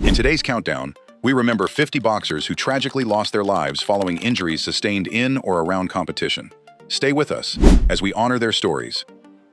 In today's countdown, we remember 50 boxers who tragically lost their lives following injuries sustained in or around competition. Stay with us as we honor their stories.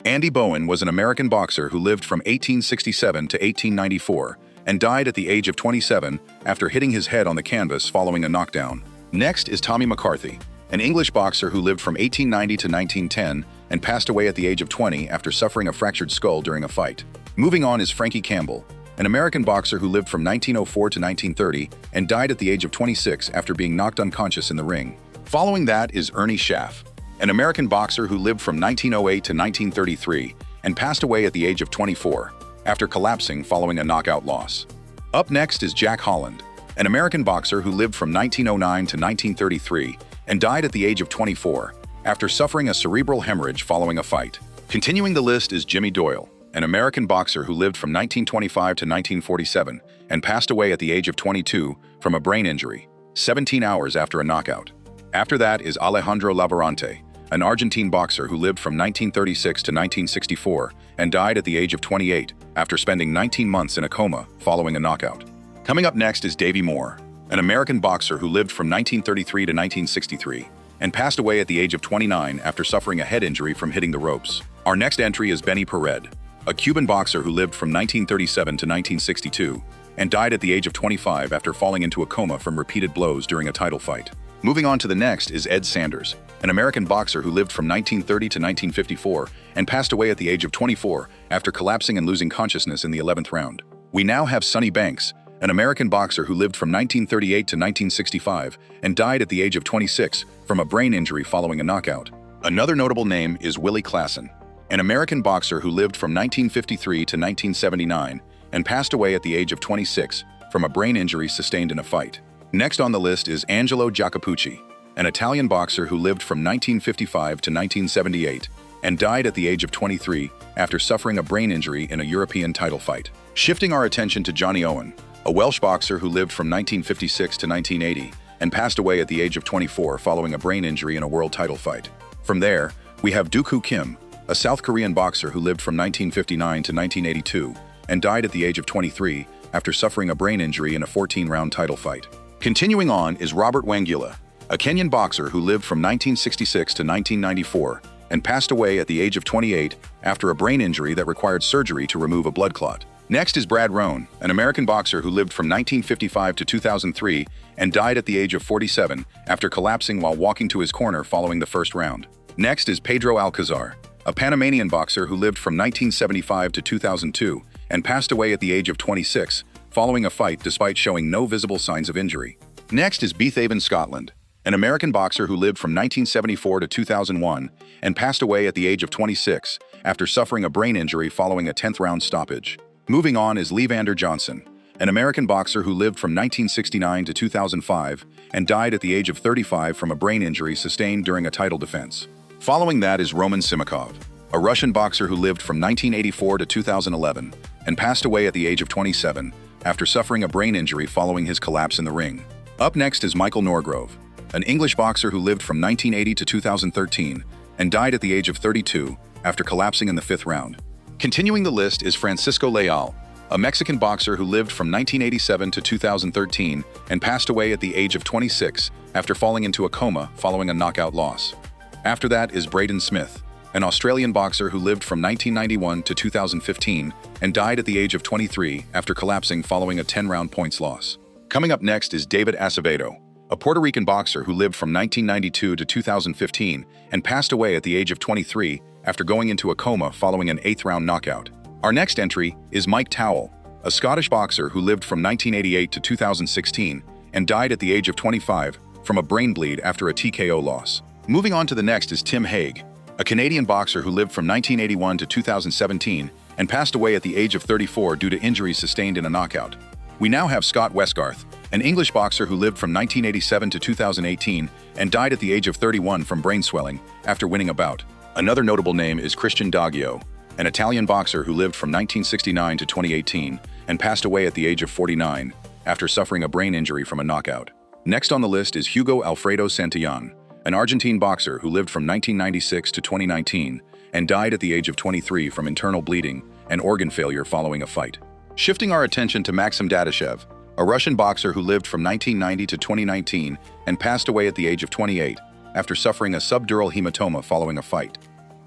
Andy Bowen was an American boxer who lived from 1867 to 1894 and died at the age of 27 after hitting his head on the canvas following a knockdown. Next is Tommy McCarthy, an English boxer who lived from 1890 to 1910 and passed away at the age of 20 after suffering a fractured skull during a fight. Moving on is Frankie Campbell, an American boxer who lived from 1904 to 1930 and died at the age of 26 after being knocked unconscious in the ring. Following that is Ernie Schaff, an American boxer who lived from 1908 to 1933 and passed away at the age of 24 after collapsing following a knockout loss. Up next is Jack Holland, an American boxer who lived from 1909 to 1933 and died at the age of 24 after suffering a cerebral hemorrhage following a fight. Continuing the list is Jimmy Doyle, an American boxer who lived from 1925 to 1947 and passed away at the age of 22 from a brain injury, 17 hours after a knockout. After that is Alejandro Lavarante, an Argentine boxer who lived from 1936 to 1964 and died at the age of 28 after spending 19 months in a coma following a knockout. Coming up next is Davey Moore, an American boxer who lived from 1933 to 1963 and passed away at the age of 29 after suffering a head injury from hitting the ropes. Our next entry is Paret, a Cuban boxer who lived from 1937 to 1962 and died at the age of 25 after falling into a coma from repeated blows during a title fight. Moving on to the next is Ed Sanders, an American boxer who lived from 1930 to 1954 and passed away at the age of 24 after collapsing and losing consciousness in the 11th round. We now have Sonny Banks, an American boxer who lived from 1938 to 1965 and died at the age of 26 from a brain injury following a knockout. Another notable name is Willie Klassen, an American boxer who lived from 1953 to 1979 and passed away at the age of 26 from a brain injury sustained in a fight. Next on the list is Angelo Jacopucci, an Italian boxer who lived from 1955 to 1978 and died at the age of 23 after suffering a brain injury in a European title fight. Shifting our attention to Johnny Owen, a Welsh boxer who lived from 1956 to 1980 and passed away at the age of 24 following a brain injury in a world title fight. From there, we have Duk-koo Kim, a South Korean boxer who lived from 1959 to 1982 and died at the age of 23 after suffering a brain injury in a 14-round title fight. Continuing on is Robert Wangila, a Kenyan boxer who lived from 1966 to 1994 and passed away at the age of 28 after a brain injury that required surgery to remove a blood clot. Next is Brad Rohn, an American boxer who lived from 1955 to 2003 and died at the age of 47 after collapsing while walking to his corner following the first round. Next is Pedro Alcazar, a Panamanian boxer who lived from 1975 to 2002 and passed away at the age of 26 following a fight despite showing no visible signs of injury. Next is Beethaven Scotland, an American boxer who lived from 1974 to 2001 and passed away at the age of 26 after suffering a brain injury following a 10th-round stoppage. Moving on is Levander Johnson, an American boxer who lived from 1969 to 2005 and died at the age of 35 from a brain injury sustained during a title defense. Following that is Roman Simakov, a Russian boxer who lived from 1984 to 2011 and passed away at the age of 27 after suffering a brain injury following his collapse in the ring. Up next is Michael Norgrove, an English boxer who lived from 1980 to 2013 and died at the age of 32 after collapsing in the 5th round. Continuing the list is Francisco Leal, a Mexican boxer who lived from 1987 to 2013 and passed away at the age of 26 after falling into a coma following a knockout loss. After that is Braden Smith, an Australian boxer who lived from 1991 to 2015 and died at the age of 23 after collapsing following a 10-round points loss. Coming up next is David Acevedo, a Puerto Rican boxer who lived from 1992 to 2015 and passed away at the age of 23 after going into a coma following an 8th-round knockout. Our next entry is Mike Towell, a Scottish boxer who lived from 1988 to 2016 and died at the age of 25 from a brain bleed after a TKO loss. Moving on to the next is Tim Hague, a Canadian boxer who lived from 1981 to 2017 and passed away at the age of 34 due to injuries sustained in a knockout. We now have Scott Westgarth, an English boxer who lived from 1987 to 2018 and died at the age of 31 from brain swelling after winning a bout. Another notable name is Christian Daggio, an Italian boxer who lived from 1969 to 2018 and passed away at the age of 49 after suffering a brain injury from a knockout. Next on the list is Hugo Alfredo Santillan, an Argentine boxer who lived from 1996 to 2019 and died at the age of 23 from internal bleeding and organ failure following a fight. Shifting our attention to Maxim Dadashev, a Russian boxer who lived from 1990 to 2019 and passed away at the age of 28 after suffering a subdural hematoma following a fight.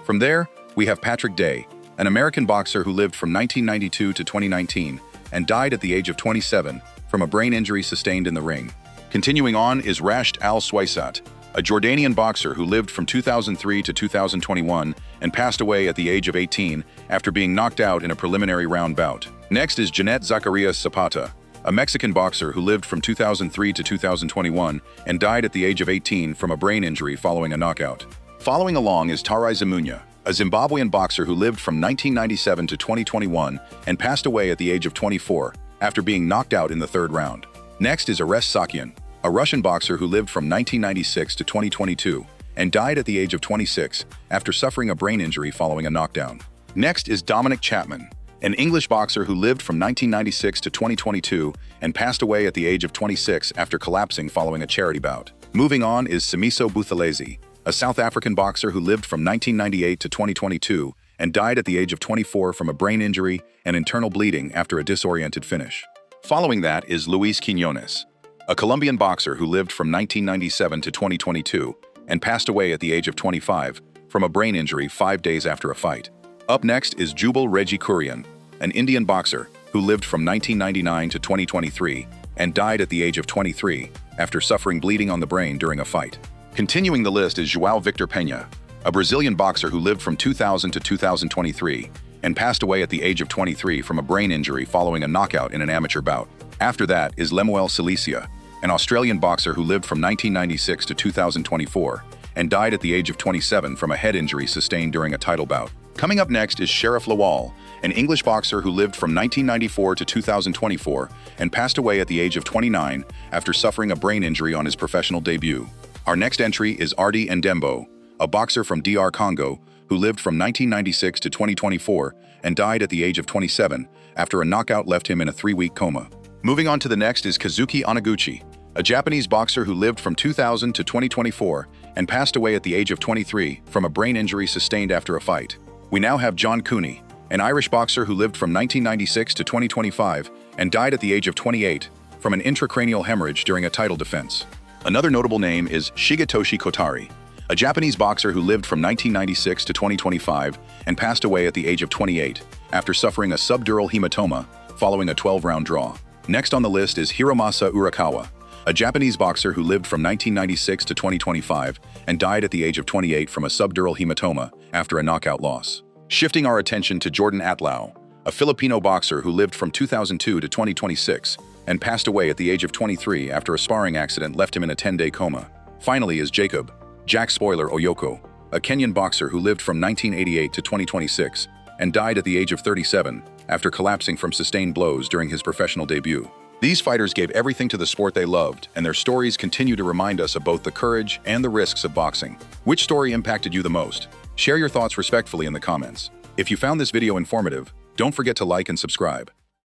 From there, we have Patrick Day, an American boxer who lived from 1992 to 2019 and died at the age of 27 from a brain injury sustained in the ring. Continuing on is Rashed Al-Swaisat, a Jordanian boxer who lived from 2003 to 2021 and passed away at the age of 18 after being knocked out in a preliminary round bout. Next is Jeanette Zacarías Zapata, a Mexican boxer who lived from 2003 to 2021 and died at the age of 18 from a brain injury following a knockout. Following along is Tarai Zamunya, a Zimbabwean boxer who lived from 1997 to 2021 and passed away at the age of 24 after being knocked out in the third round. Next is Ares Sakyan, a Russian boxer who lived from 1996 to 2022 and died at the age of 26 after suffering a brain injury following a knockdown. Next is Dominic Chapman, an English boxer who lived from 1996 to 2022 and passed away at the age of 26 after collapsing following a charity bout. Moving on is Simiso Buthelezi, a South African boxer who lived from 1998 to 2022 and died at the age of 24 from a brain injury and internal bleeding after a disoriented finish. Following that is Luis Quiñones, a Colombian boxer who lived from 1997 to 2022 and passed away at the age of 25 from a brain injury 5 days after a fight. Up next is Jubal Reggie Kurian, an Indian boxer who lived from 1999 to 2023 and died at the age of 23 after suffering bleeding on the brain during a fight. Continuing the list is João Victor Peña, a Brazilian boxer who lived from 2000 to 2023 and passed away at the age of 23 from a brain injury following a knockout in an amateur bout. After that is Lemuel Silicia, an Australian boxer who lived from 1996 to 2024 and died at the age of 27 from a head injury sustained during a title bout. Coming up next is Sheriff Lawal, an English boxer who lived from 1994 to 2024 and passed away at the age of 29 after suffering a brain injury on his professional debut. Our next entry is Ardi Ndembo, a boxer from DR Congo who lived from 1996 to 2024 and died at the age of 27 after a knockout left him in a 3-week coma. Moving on to the next is Kazuki Onaguchi, a Japanese boxer who lived from 2000 to 2024 and passed away at the age of 23 from a brain injury sustained after a fight. We now have John Cooney, an Irish boxer who lived from 1996 to 2025 and died at the age of 28 from an intracranial hemorrhage during a title defense. Another notable name is Shigetoshi Kotari, a Japanese boxer who lived from 1996 to 2025 and passed away at the age of 28 after suffering a subdural hematoma following a 12-round draw. Next on the list is Hiromasa Urakawa, a Japanese boxer who lived from 1996 to 2025 and died at the age of 28 from a subdural hematoma after a knockout loss. Shifting our attention to Jordan Atlau, a Filipino boxer who lived from 2002 to 2026 and passed away at the age of 23 after a sparring accident left him in a 10-day coma. Finally is Jack Spoiler Oyoko, a Kenyan boxer who lived from 1988 to 2026 and died at the age of 37 after collapsing from sustained blows during his professional debut. These fighters gave everything to the sport they loved, and their stories continue to remind us of both the courage and the risks of boxing. Which story impacted you the most? Share your thoughts respectfully in the comments. If you found this video informative, don't forget to like and subscribe.